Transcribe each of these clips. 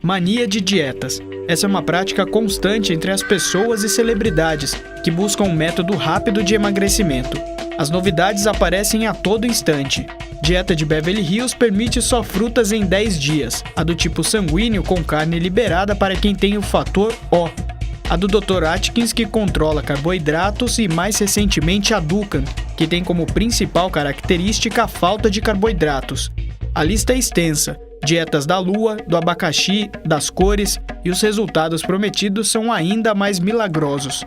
Mania de dietas. Essa é uma prática constante entre as pessoas e celebridades que buscam um método rápido de emagrecimento. As novidades aparecem a todo instante. Dieta de Beverly Hills permite só frutas em 10 dias. A do tipo sanguíneo com carne liberada para quem tem o fator O. A do Dr. Atkins, que controla carboidratos, e mais recentemente a Dukan, que tem como principal característica a falta de carboidratos. A lista é extensa. Dietas da lua, do abacaxi, das cores, e os resultados prometidos são ainda mais milagrosos.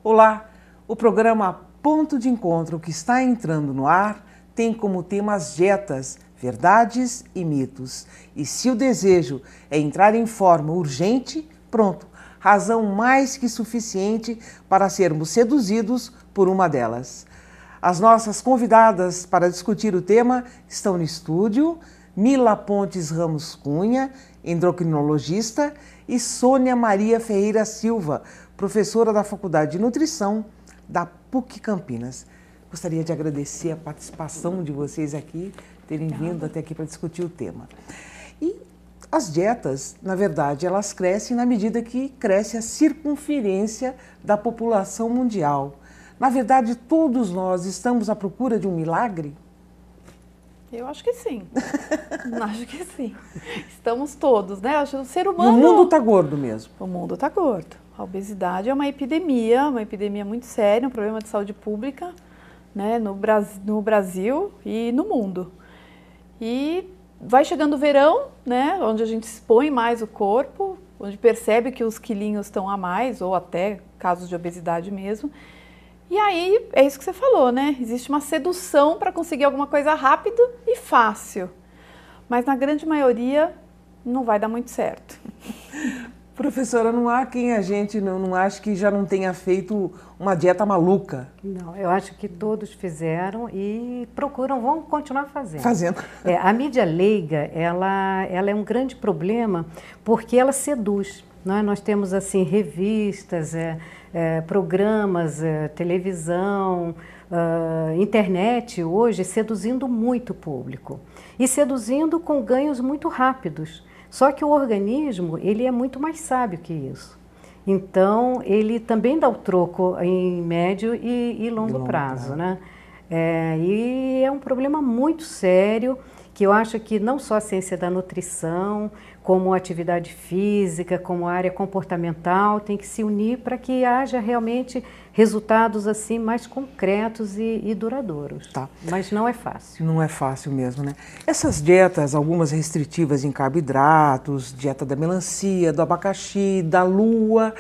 Olá, o programa Ponto de Encontro, que está entrando no ar, tem como tema as dietas, verdades e mitos. E se o desejo é entrar em forma urgente, pronto, razão mais que suficiente para sermos seduzidos por uma delas. As nossas convidadas para discutir o tema estão no estúdio: Mila Pontes Ramos Cunha, endocrinologista, e Sônia Maria Ferreira Silva, professora da Faculdade de Nutrição da PUC Campinas. Gostaria de agradecer a participação de vocês aqui, terem vindo até aqui para discutir o tema. E as dietas, na verdade, elas crescem na medida que cresce a circunferência da população mundial. Na verdade, todos nós estamos à procura de um milagre? Eu acho que sim. Acho que sim. Estamos todos, né? Acho que o ser humano... O mundo está gordo mesmo. O mundo está gordo. A obesidade é uma epidemia muito séria, um problema de saúde pública, né? No Brasil e no mundo. E vai chegando o verão, né? Onde a gente expõe mais o corpo, onde percebe que os quilinhos estão a mais, ou até casos de obesidade mesmo. E aí, é isso que você falou, né? Existe uma sedução para conseguir alguma coisa rápido e fácil. Mas na grande maioria, não vai dar muito certo. Professora, não há quem a gente não ache que já não tenha feito uma dieta maluca? Não, eu acho que todos fizeram e vão continuar fazendo. A mídia leiga, ela é um grande problema porque ela seduz. Nós temos assim revistas, programas, televisão, internet hoje seduzindo muito o público e seduzindo com ganhos muito rápidos. Só que o organismo ele é muito mais sábio que isso. Então ele também dá o troco em médio e longo prazo, né? E é um problema muito sério que eu acho que não só a ciência da nutrição, como a atividade física, como a área comportamental, tem que se unir para que haja realmente resultados assim mais concretos e duradouros. Tá. Mas não é fácil. Não é fácil mesmo, né? Essas dietas, algumas restritivas em carboidratos, dieta da melancia, do abacaxi, da lua,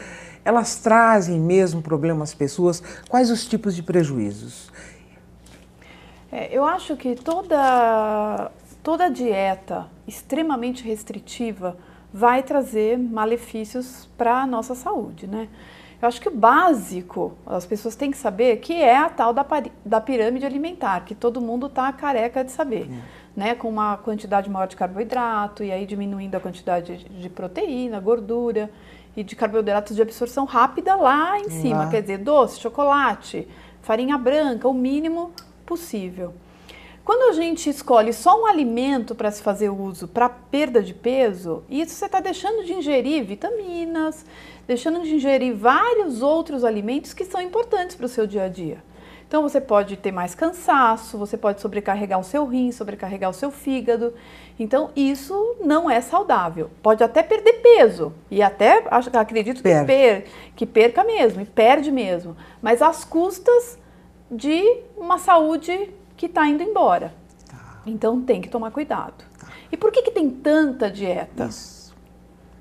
elas trazem mesmo problemas às pessoas? Quais os tipos de prejuízos? Eu acho que toda dieta extremamente restritiva vai trazer malefícios para a nossa saúde, né? Eu acho que o básico, as pessoas têm que saber que é a tal da pirâmide alimentar, que todo mundo está careca de saber, né? Com uma quantidade maior de carboidrato e aí diminuindo a quantidade de proteína, gordura e de carboidratos de absorção rápida lá em cima, quer dizer, doce, chocolate, farinha branca, o mínimo possível. Quando a gente escolhe só um alimento para se fazer uso para perda de peso, isso você está deixando de ingerir vitaminas, deixando de ingerir vários outros alimentos que são importantes para o seu dia a dia. Então você pode ter mais cansaço, você pode sobrecarregar o seu rim, sobrecarregar o seu fígado. Então isso não é saudável. Pode até perder peso e até acredito que perca mesmo e perde mesmo, mas às custas de uma saúde que está indo embora. Então tem que tomar cuidado. E por que tem tanta dieta? Isso.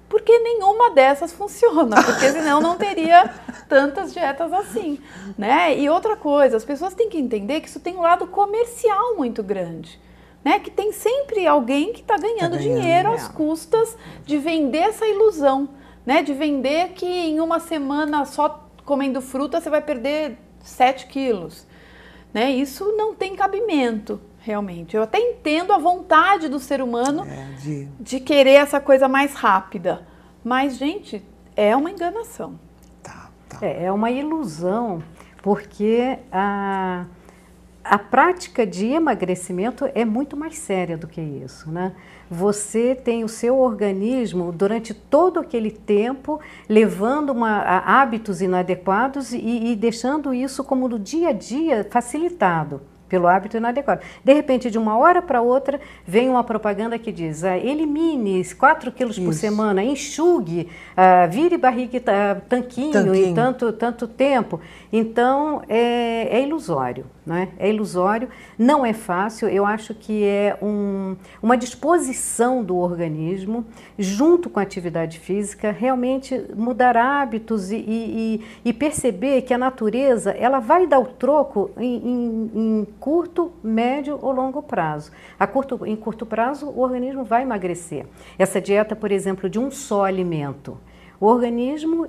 Porque nenhuma dessas funciona, porque senão não teria tantas dietas assim, né? E outra coisa, as pessoas têm que entender que isso tem um lado comercial muito grande, né? Que tem sempre alguém que está ganhando dinheiro às custas de vender essa ilusão, né? De vender que em uma semana só comendo fruta você vai perder 7 quilos. Né? Isso não tem cabimento, realmente. Eu até entendo a vontade do ser humano de querer essa coisa mais rápida. Mas, gente, é uma enganação. É uma ilusão, porque a prática de emagrecimento é muito mais séria do que isso, né? Você tem o seu organismo durante todo aquele tempo levando a hábitos inadequados e deixando isso como no dia a dia facilitado pelo hábito inadequado. De repente, de uma hora para outra, vem uma propaganda que diz: elimine 4 quilos por semana, enxugue, vire barriga tanquinho em tanto tempo. Então, é ilusório, né? É ilusório, não é fácil. Eu acho que é uma disposição do organismo, junto com a atividade física, realmente mudar hábitos e perceber que a natureza ela vai dar o troco em curto, médio ou longo prazo. Em curto prazo, o organismo vai emagrecer. Essa dieta, por exemplo, de um só alimento, o organismo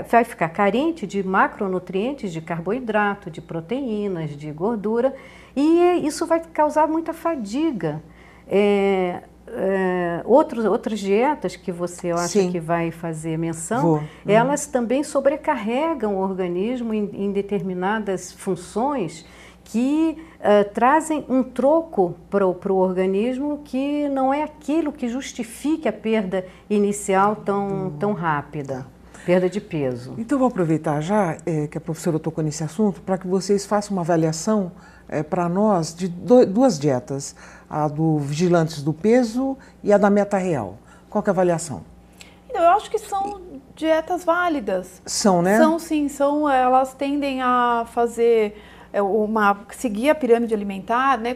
vai ficar carente de macronutrientes, de carboidrato, de proteínas, de gordura, e isso vai causar muita fadiga. Outras dietas que você acha que vai fazer menção, elas também sobrecarregam o organismo em determinadas funções que trazem um troco para o organismo que não é aquilo que justifique a perda inicial tão rápida, perda de peso. Então vou aproveitar já que a professora tocou nesse assunto para que vocês façam uma avaliação para nós de duas dietas, a do Vigilantes do Peso e a da Meta Real. Qual que é a avaliação? Então, eu acho que são dietas válidas. São, né? São sim, elas tendem a fazer... seguir a pirâmide alimentar, né,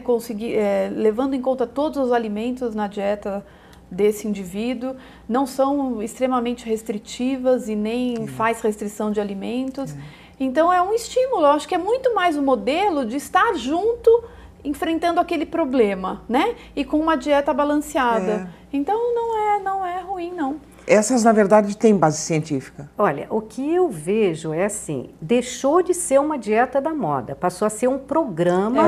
levando em conta todos os alimentos na dieta desse indivíduo, não são extremamente restritivas e nem faz restrição de alimentos. Então é um estímulo, eu acho que é muito mais o modelo de estar junto, enfrentando aquele problema, né, e com uma dieta balanceada. Então não é ruim, não. Essas, na verdade, têm base científica? Olha, o que eu vejo é assim, deixou de ser uma dieta da moda, passou a ser um programa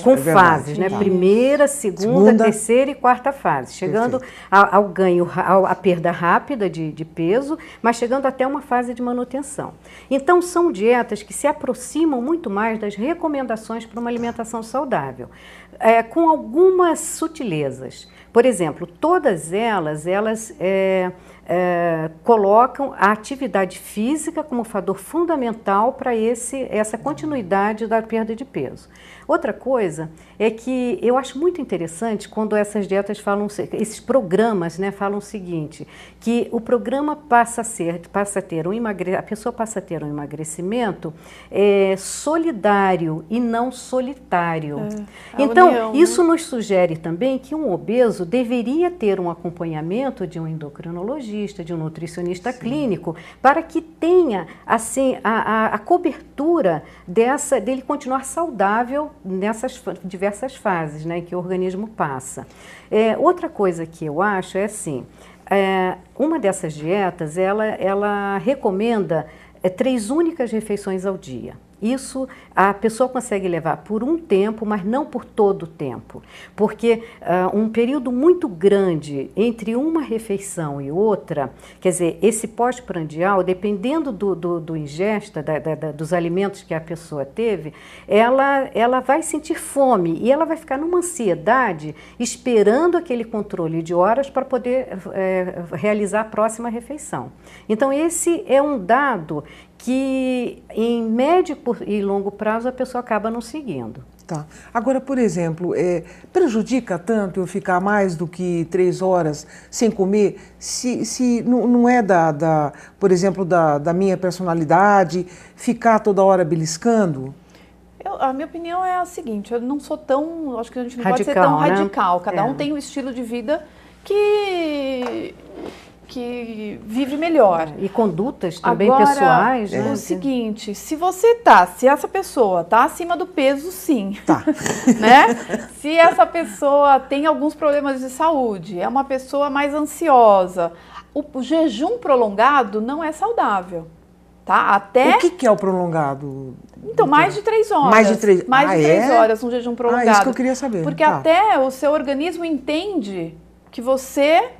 com fases, né? Primeira, segunda, terceira e quarta fase, chegando ao ganho, à perda rápida de peso, mas chegando até uma fase de manutenção. Então, são dietas que se aproximam muito mais das recomendações para uma alimentação saudável, com algumas sutilezas. Por exemplo, todas elas colocam a atividade física como fator fundamental para essa continuidade da perda de peso. Outra coisa é que eu acho muito interessante quando essas dietas falam, esses programas, né, falam o seguinte, que o programa a pessoa passa a ter um emagrecimento solidário e não solitário. Então, isso nos sugere também que um obeso deveria ter um acompanhamento de um endocrinologista, de um nutricionista clínico, para que tenha assim a cobertura dele continuar saudável nessas diversas fases, né, que o organismo passa. Outra coisa que eu acho é assim, uma dessas dietas, ela recomenda 3 únicas refeições ao dia. Isso a pessoa consegue levar por um tempo, mas não por todo o tempo, porque um período muito grande entre uma refeição e outra, quer dizer, esse pós-prandial, dependendo do ingesta, dos alimentos que a pessoa teve, ela vai sentir fome e ela vai ficar numa ansiedade esperando aquele controle de horas para poder realizar a próxima refeição. Então, esse é um dado que em médio e longo prazo a pessoa acaba não seguindo. Tá. Agora, por exemplo, prejudica tanto eu ficar mais do que 3 horas sem comer, se não é por exemplo, da minha personalidade, ficar toda hora beliscando? A minha opinião é a seguinte, eu não sou tão, acho que a gente não pode ser tão radical, cada um tem um estilo de vida que vive melhor. E condutas também pessoais. Agora, o seguinte, se essa pessoa está acima do peso, sim. Tá. Né? Se essa pessoa tem alguns problemas de saúde, é uma pessoa mais ansiosa, o jejum prolongado não é saudável. Tá? O que é o prolongado? Então, mais de 3 horas. Mais de 3 horas, um jejum prolongado. Isso que eu queria saber. Porque até o seu organismo entende que você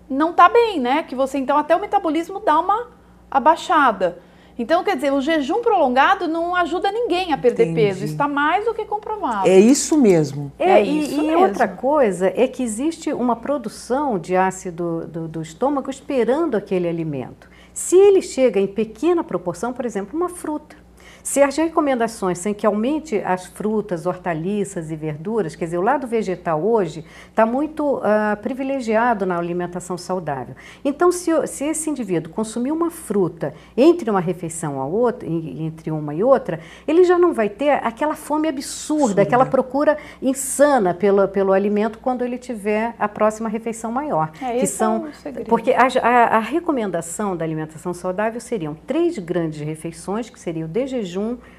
não está bem, né? Que você, então, até o metabolismo dá uma abaixada. Então, quer dizer, o jejum prolongado não ajuda ninguém a perder peso. Isso está mais do que comprovado. É isso mesmo. Isso mesmo. E outra coisa é que existe uma produção de ácido do estômago esperando aquele alimento. Se ele chega em pequena proporção, por exemplo, uma fruta. Se as recomendações são que aumente as frutas, hortaliças e verduras, quer dizer, o lado vegetal hoje está muito privilegiado na alimentação saudável. Então, se esse indivíduo consumir uma fruta entre uma refeição a outra, entre uma e outra, ele já não vai ter aquela fome absurda, aquela procura insana pelo alimento quando ele tiver a próxima refeição maior. Esse é um segredo. Porque a recomendação da alimentação saudável seriam 3 grandes refeições, que seria o de jejum,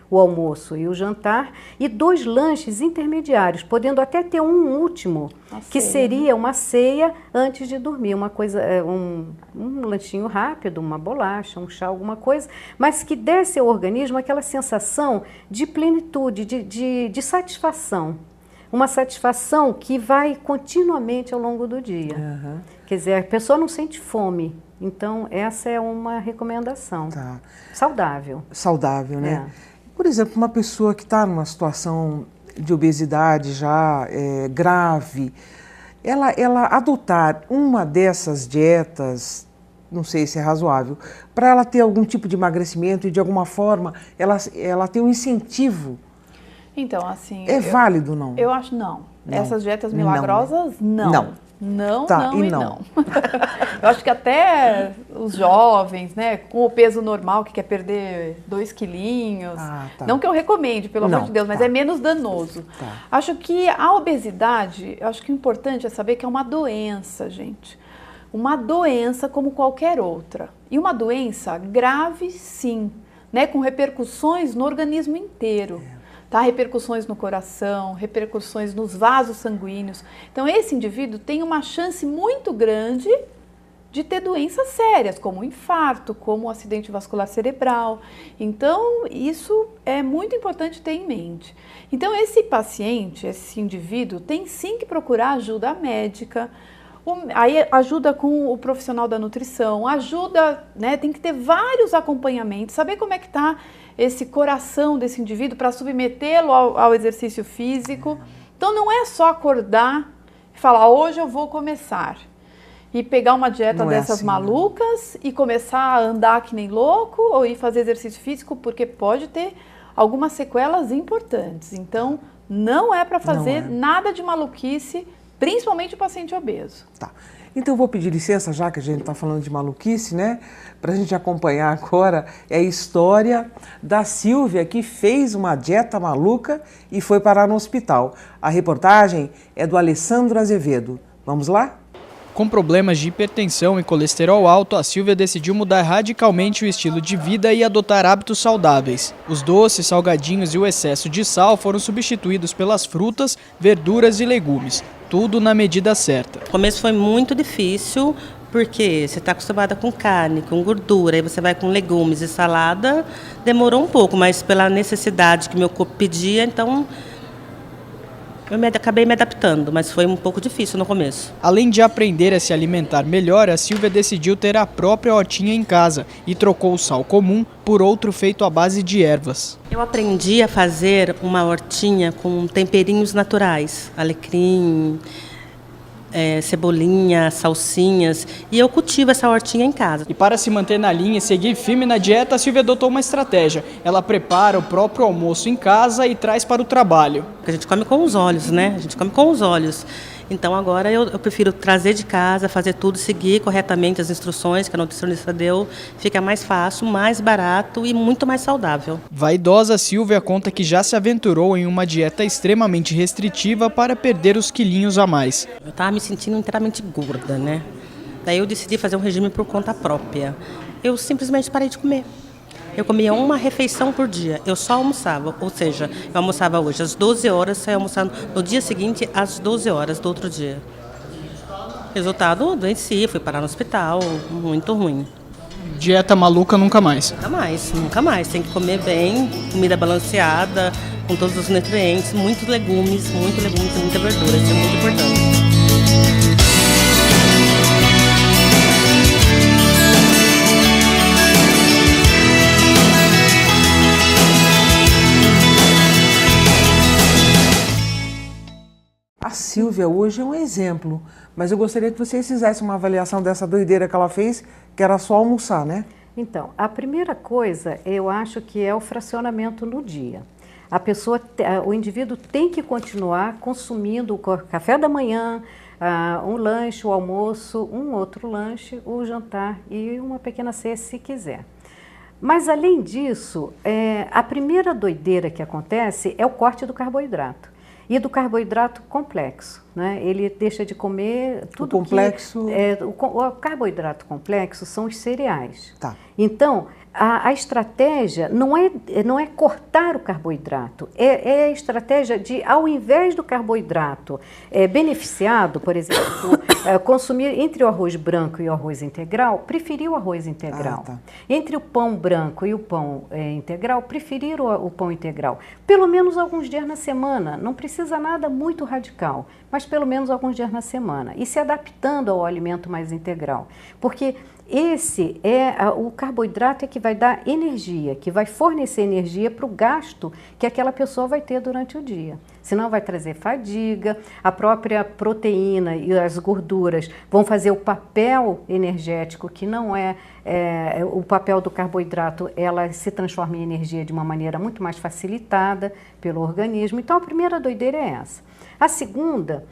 o almoço e o jantar, e 2 lanches intermediários, podendo até ter um último, que seria uma ceia antes de dormir, uma coisa, um lanchinho rápido, uma bolacha, um chá, alguma coisa, mas que desse ao organismo aquela sensação de plenitude, de satisfação. Uma satisfação que vai continuamente ao longo do dia. Uhum. Quer dizer, a pessoa não sente fome. Então, essa é uma recomendação saudável. Saudável, né? Por exemplo, uma pessoa que está numa situação de obesidade já grave, ela adotar uma dessas dietas, não sei se é razoável, para ela ter algum tipo de emagrecimento e, de alguma forma, ela ter um incentivo. Então, assim... É válido, não? Eu acho não. Essas dietas milagrosas, não. Não, não. Eu acho que até os jovens, né, com o peso normal, que quer perder 2 quilinhos, não que eu recomende, pelo amor de Deus, mas é menos danoso. Acho que a obesidade, eu acho que o importante é saber que é uma doença, gente. Uma doença como qualquer outra. E uma doença grave, sim, né, com repercussões no organismo inteiro. Repercussões no coração, repercussões nos vasos sanguíneos. Então, esse indivíduo tem uma chance muito grande de ter doenças sérias, como o infarto, como o acidente vascular cerebral. Então, isso é muito importante ter em mente. Então, esse paciente, esse indivíduo, tem sim que procurar ajuda médica, aí ajuda com o profissional da nutrição, ajuda, né, tem que ter vários acompanhamentos, saber como é que está esse coração desse indivíduo para submetê-lo ao exercício físico. Então não é só acordar e falar, hoje eu vou começar. E pegar uma dieta dessas malucas e começar a andar que nem louco ou ir fazer exercício físico, porque pode ter algumas sequelas importantes. Então não é para fazer nada de maluquice, principalmente o paciente obeso. Então eu vou pedir licença, já que a gente está falando de maluquice, né? Para a gente acompanhar agora a história da Silvia, que fez uma dieta maluca e foi parar no hospital. A reportagem é do Alessandro Azevedo. Vamos lá? Com problemas de hipertensão e colesterol alto, a Silvia decidiu mudar radicalmente o estilo de vida e adotar hábitos saudáveis. Os doces, salgadinhos e o excesso de sal foram substituídos pelas frutas, verduras e legumes. Tudo na medida certa. O começo foi muito difícil, porque você está acostumada com carne, com gordura, aí você vai com legumes e salada, demorou um pouco, mas pela necessidade que meu corpo pedia, então eu acabei me adaptando, mas foi um pouco difícil no começo. Além de aprender a se alimentar melhor, a Silvia decidiu ter a própria hortinha em casa e trocou o sal comum por outro feito à base de ervas. Eu aprendi a fazer uma hortinha com temperinhos naturais, alecrim, cebolinha, salsinhas, e eu cultivo essa hortinha em casa. E para se manter na linha e seguir firme na dieta, a Silvia adotou uma estratégia. Ela prepara o próprio almoço em casa e traz para o trabalho. A gente come com os olhos, né? A gente come com os olhos. Então agora eu prefiro trazer de casa, fazer tudo, seguir corretamente as instruções que a nutricionista deu. Fica mais fácil, mais barato e muito mais saudável. Vaidosa, Silvia conta que já se aventurou em uma dieta extremamente restritiva para perder os quilinhos a mais. Eu estava me sentindo inteiramente gorda, né? Daí eu decidi fazer um regime por conta própria. Eu simplesmente parei de comer. Eu comia uma refeição por dia, eu só almoçava, ou seja, eu almoçava hoje às 12 horas, saia almoçando no dia seguinte às 12 horas do outro dia. Resultado, adoeci, fui parar no hospital, muito ruim. Dieta maluca nunca mais. Nunca mais. Tem que comer bem, comida balanceada, com todos os nutrientes, muitos legumes e muita verdura, isso é muito importante. Silvia hoje é um exemplo, mas eu gostaria que vocês fizessem uma avaliação dessa doideira que ela fez, que era só almoçar, né? Então, a primeira coisa, eu acho que é o fracionamento no dia. A pessoa, o indivíduo tem que continuar consumindo o café da manhã, um lanche, o almoço, um outro lanche, o jantar e uma pequena ceia se quiser. Mas, além disso, a primeira doideira que acontece é o corte do carboidrato. E do carboidrato complexo, né? Ele deixa de comer tudo o complexo... o carboidrato complexo são os cereais. Tá. Então, a estratégia não é cortar o carboidrato, é a estratégia de, ao invés do carboidrato beneficiado, por exemplo, consumir entre o arroz branco e o arroz integral, preferir o arroz integral. Tá. Entre o pão branco e o pão integral, preferir o pão integral. Pelo menos alguns dias na semana, não precisa nada muito radical, mas pelo menos alguns dias na semana. E se adaptando ao alimento mais integral. Porque o carboidrato é que vai dar energia, que vai fornecer energia para o gasto que aquela pessoa vai ter durante o dia. Senão vai trazer fadiga, a própria proteína e as gorduras vão fazer o papel energético, que não é o papel do carboidrato, ela se transforma em energia de uma maneira muito mais facilitada pelo organismo. Então a primeira doideira é essa. A segunda,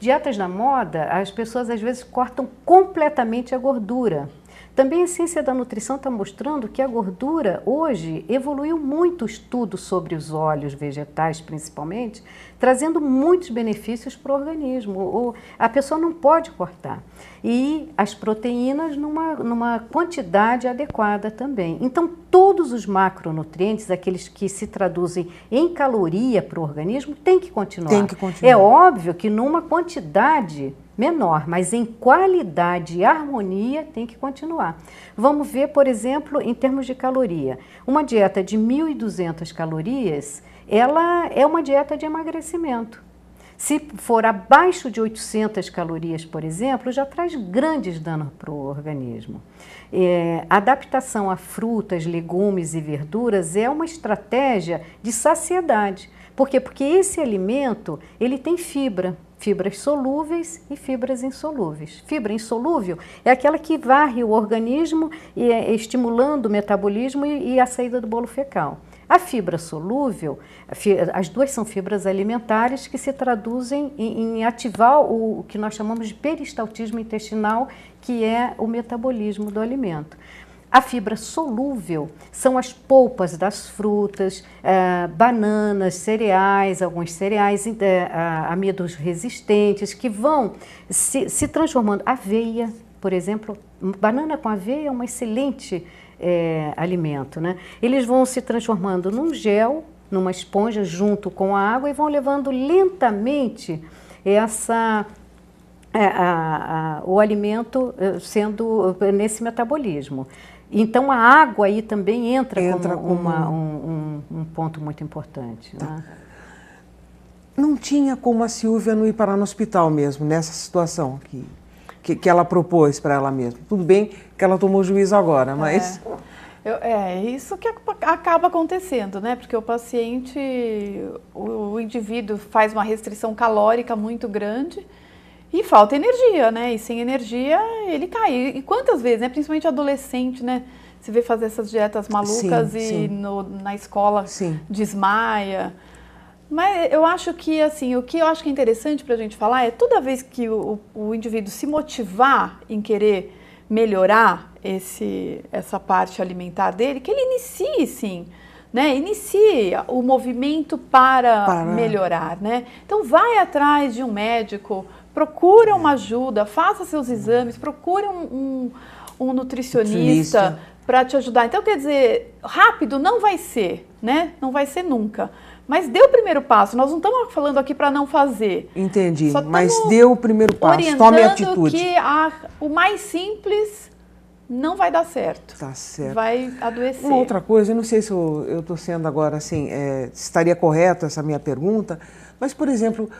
dietas na moda, as pessoas às vezes cortam completamente a gordura. Também a ciência da nutrição está mostrando que a gordura hoje evoluiu muito o estudo sobre os óleos vegetais, principalmente, trazendo muitos benefícios para o organismo. A pessoa não pode cortar. E as proteínas numa quantidade adequada também. Então, todos os macronutrientes, aqueles que se traduzem em caloria para o organismo, tem que continuar. Tem que continuar. É óbvio que numa quantidade menor, mas em qualidade e harmonia tem que continuar. Vamos ver, por exemplo, em termos de caloria. Uma dieta de 1.200 calorias, ela é uma dieta de emagrecimento. Se for abaixo de 800 calorias, por exemplo, já traz grandes danos para o organismo. Adaptação a frutas, legumes e verduras é uma estratégia de saciedade. Por quê? Porque esse alimento, ele tem fibras solúveis e fibras insolúveis. Fibra insolúvel é aquela que varre o organismo, estimulando o metabolismo e a saída do bolo fecal. A fibra solúvel, as duas são fibras alimentares que se traduzem em ativar o que nós chamamos de peristaltismo intestinal, que é o metabolismo do alimento. A fibra solúvel são as polpas das frutas, bananas, cereais, alguns cereais, amidos resistentes, que vão se transformando. Aveia, por exemplo, banana com aveia é um excelente alimento, né? Eles vão se transformando num gel, numa esponja junto com a água e vão levando lentamente o alimento sendo nesse metabolismo. Então a água aí também entra como um ponto muito importante. Tá. Né? Não tinha como a Silvia não ir parar no hospital mesmo, nessa situação que ela propôs para ela mesma. Tudo bem que ela tomou juízo agora, mas... Isso que acaba acontecendo, né? Porque o paciente, o indivíduo faz uma restrição calórica muito grande e falta energia, né? E sem energia ele cai. E quantas vezes, né? Principalmente adolescente, né? Se vê fazer essas dietas malucas na escola desmaia. Mas eu acho que, assim, o que eu acho que é interessante para a gente falar é toda vez que o indivíduo se motivar em querer melhorar essa parte alimentar dele, que ele inicie, sim, né? Inicie o movimento para melhorar, né? Então vai atrás de um médico, procura uma ajuda, faça seus exames, procure um nutricionista para te ajudar. Então, quer dizer, rápido não vai ser, né? Não vai ser nunca. Mas dê o primeiro passo. Nós não estamos falando aqui para não fazer. Entendi, mas dê o primeiro passo, tome atitude. Que o mais simples não vai dar certo. Tá certo. Vai adoecer. Uma outra coisa, eu não sei se eu estou sendo agora assim, estaria correto essa minha pergunta, mas, por exemplo,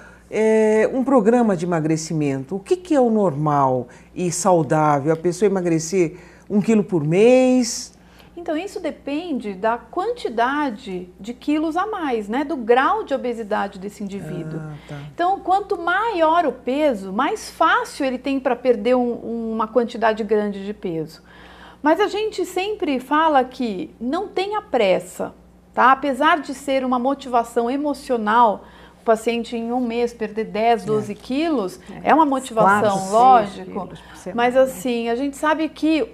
um programa de emagrecimento, o que é o normal e saudável? A pessoa emagrecer 1 quilo por mês? Então, isso depende da quantidade de quilos a mais, né? Do grau de obesidade desse indivíduo. Então, quanto maior o peso, mais fácil ele tem para perder uma quantidade grande de peso. Mas a gente sempre fala que não tenha pressa, tá? Apesar de ser uma motivação emocional, o paciente em um mês perder 10, 12 quilos, é uma motivação, 4, lógico. Mas assim, a gente sabe que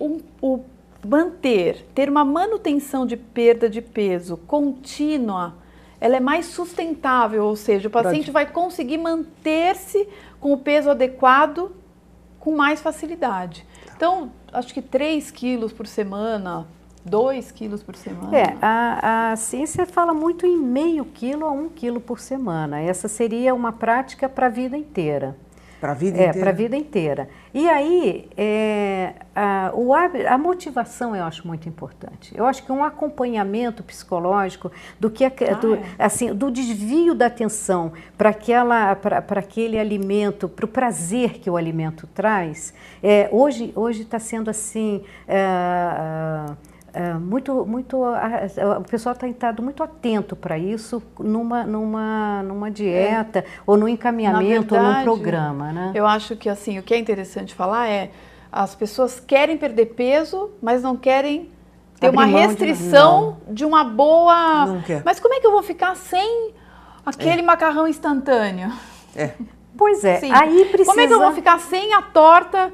ter uma manutenção de perda de peso contínua, ela é mais sustentável, ou seja, o paciente vai conseguir manter-se com o peso adequado com mais facilidade. Então, acho que 3 quilos por semana, 2 quilos por semana. A ciência fala muito em meio quilo a 1 quilo por semana. Essa seria uma prática para a vida inteira. Para a vida inteira? Para a vida inteira. E aí, a motivação eu acho muito importante. Eu acho que um acompanhamento psicológico do desvio da atenção para aquele alimento, para o prazer que o alimento traz, hoje está sendo assim... o pessoal está estado muito atento para isso numa dieta ou no encaminhamento ou num programa, né? Eu acho que assim, o que é interessante falar as pessoas querem perder peso, mas não querem ter uma restrição de uma boa... Não quer. Mas como é que eu vou ficar sem aquele macarrão instantâneo? Pois é, Sim. Aí precisa... Como é que eu vou ficar sem a torta...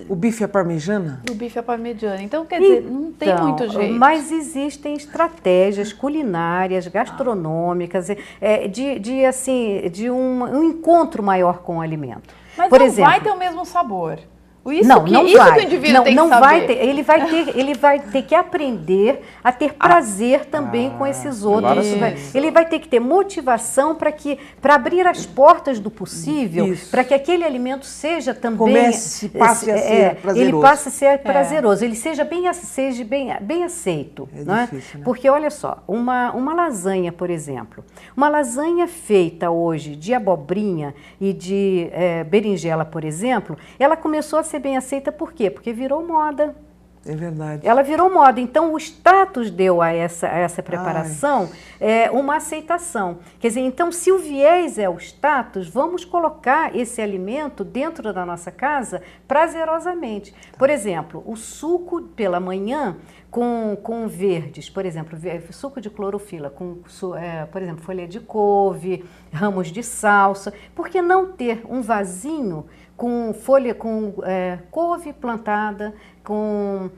O bife à parmegiana? O bife à parmegiana. Então, quer dizer, não tem muito jeito. Mas existem estratégias culinárias, gastronômicas, de um encontro maior com o alimento. Mas Por não exemplo, vai ter o mesmo sabor. Isso não que vai. o indivíduo tem que saber. Vai ter, ele vai ter que aprender a ter prazer também com esses outros. Ele vai ter que ter motivação para abrir as portas do possível, para que aquele alimento seja também... passe a ser prazeroso. Ele passe a ser prazeroso, ele seja bem aceito. Não é? Difícil, né? Porque, olha só, uma lasanha, por exemplo, uma lasanha feita hoje de abobrinha e de berinjela, por exemplo, ela começou a ser bem aceita por quê? Porque virou moda. É verdade. Ela virou moda. Então, o status deu a essa preparação uma aceitação. Quer dizer, então, se o viés é o status, vamos colocar esse alimento dentro da nossa casa prazerosamente. Por exemplo, o suco pela manhã com verdes, por exemplo, suco de clorofila, por exemplo, folha de couve, ramos de salsa. Por que não ter um vasinho com couve plantada, com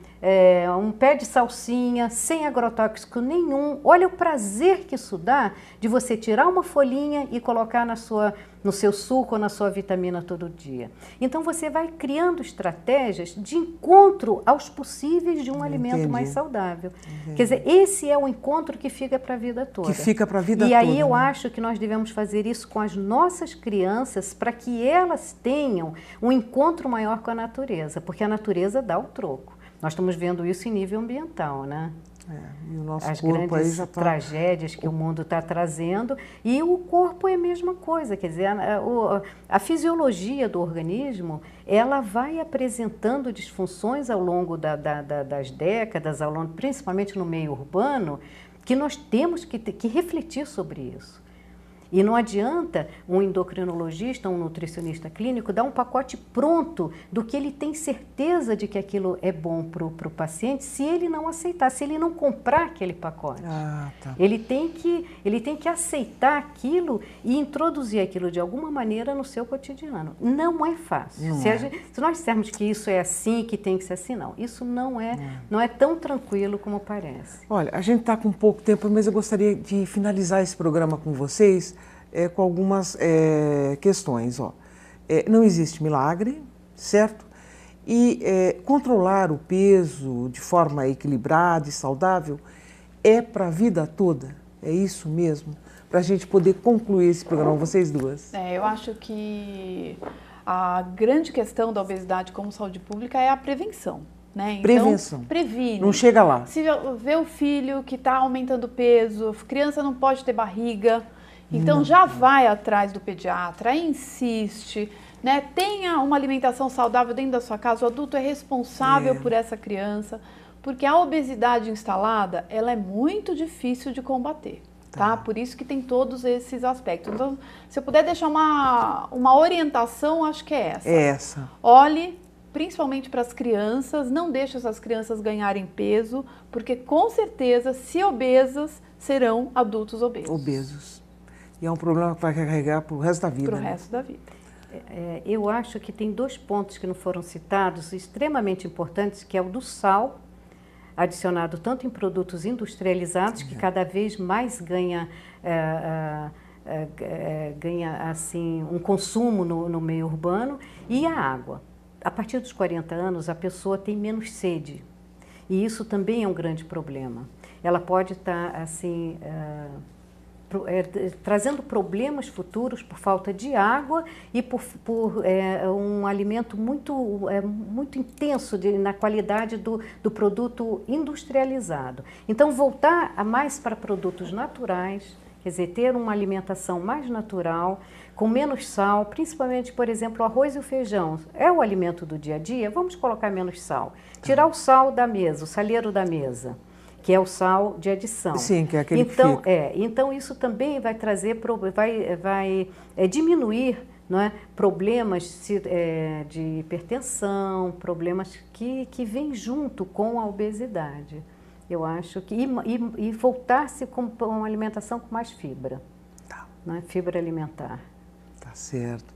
um pé de salsinha, sem agrotóxico nenhum? Olha o prazer que isso dá de você tirar uma folhinha e colocar no seu suco ou na sua vitamina todo dia. Então você vai criando estratégias de encontro aos possíveis de um alimento mais saudável. Quer dizer, esse é o encontro que fica para a vida toda. Que fica para a vida toda. E aí eu acho que nós devemos fazer isso com as nossas crianças para que elas tenham um encontro maior com a natureza, porque a natureza dá o troco. Nós estamos vendo isso em nível ambiental, né? E o nosso as corpo grandes aí já tá... tragédias que o mundo está trazendo, e o corpo é a mesma coisa, quer dizer, a fisiologia do organismo, ela vai apresentando disfunções ao longo das décadas, principalmente no meio urbano, que nós temos que refletir sobre isso. E não adianta um endocrinologista, um nutricionista clínico dar um pacote pronto do que ele tem certeza de que aquilo é bom para o paciente, se ele não aceitar, se ele não comprar aquele pacote. Ele tem que aceitar aquilo e introduzir aquilo de alguma maneira no seu cotidiano. Não é fácil. Se nós dissermos que isso é assim, que tem que ser assim, não. Isso não é tão tranquilo como parece. Olha, a gente está com pouco tempo, mas eu gostaria de finalizar esse programa com vocês com algumas questões. Não existe milagre, certo? E controlar o peso de forma equilibrada e saudável é para a vida toda. É isso mesmo? Para a gente poder concluir esse programa, vocês duas. Eu acho que a grande questão da obesidade como saúde pública é a prevenção. Né? Então, prevenção. Previne. Não chega lá. Se vê o filho que está aumentando peso, criança não pode ter barriga, então já vai atrás do pediatra, insiste, né? Tenha uma alimentação saudável dentro da sua casa, o adulto é responsável por essa criança, Porque a obesidade instalada, ela é muito difícil de combater. Tá? Por isso que tem todos esses aspectos. Então, se eu puder deixar uma orientação, acho que é essa. É essa. Olhe principalmente para as crianças, não deixe essas crianças ganharem peso, porque com certeza, se obesas, serão adultos obesos. Obesos. E é um problema que vai carregar para o resto da vida. Para o resto da vida. Eu acho que tem 2 pontos que não foram citados, extremamente importantes, que é o do sal, adicionado tanto em produtos industrializados, que cada vez mais ganha assim, um consumo no meio urbano, e a água. A partir dos 40 anos, a pessoa tem menos sede, e isso também é um grande problema. Ela pode estar assim, trazendo problemas futuros por falta de água e por um alimento muito intenso na qualidade do produto industrializado. Então, voltar mais para produtos naturais, quer dizer, ter uma alimentação mais natural, com menos sal, principalmente, por exemplo, o arroz e o feijão. É o alimento do dia a dia, vamos colocar menos sal. Tirar o sal da mesa, o salheiro da mesa, que é o sal de adição. Sim, que é aquele então, que fica. Então isso também vai trazer, vai diminuir, não é, problemas de hipertensão, problemas que vêm junto com a obesidade. Eu acho que e voltar-se com uma alimentação com mais fibra, não é? Fibra alimentar. Tá certo.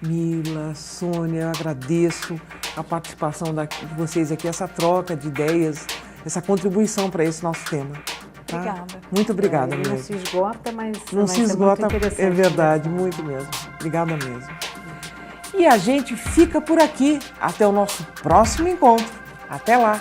Mila, Sônia, eu agradeço a participação de vocês aqui, essa troca de ideias, essa contribuição para esse nosso tema. Tá? Obrigada. Muito obrigada mesmo. Não se esgota, mas não se esgota, é verdade, muito mesmo. Obrigada mesmo. E a gente fica por aqui. Até o nosso próximo encontro. Até lá.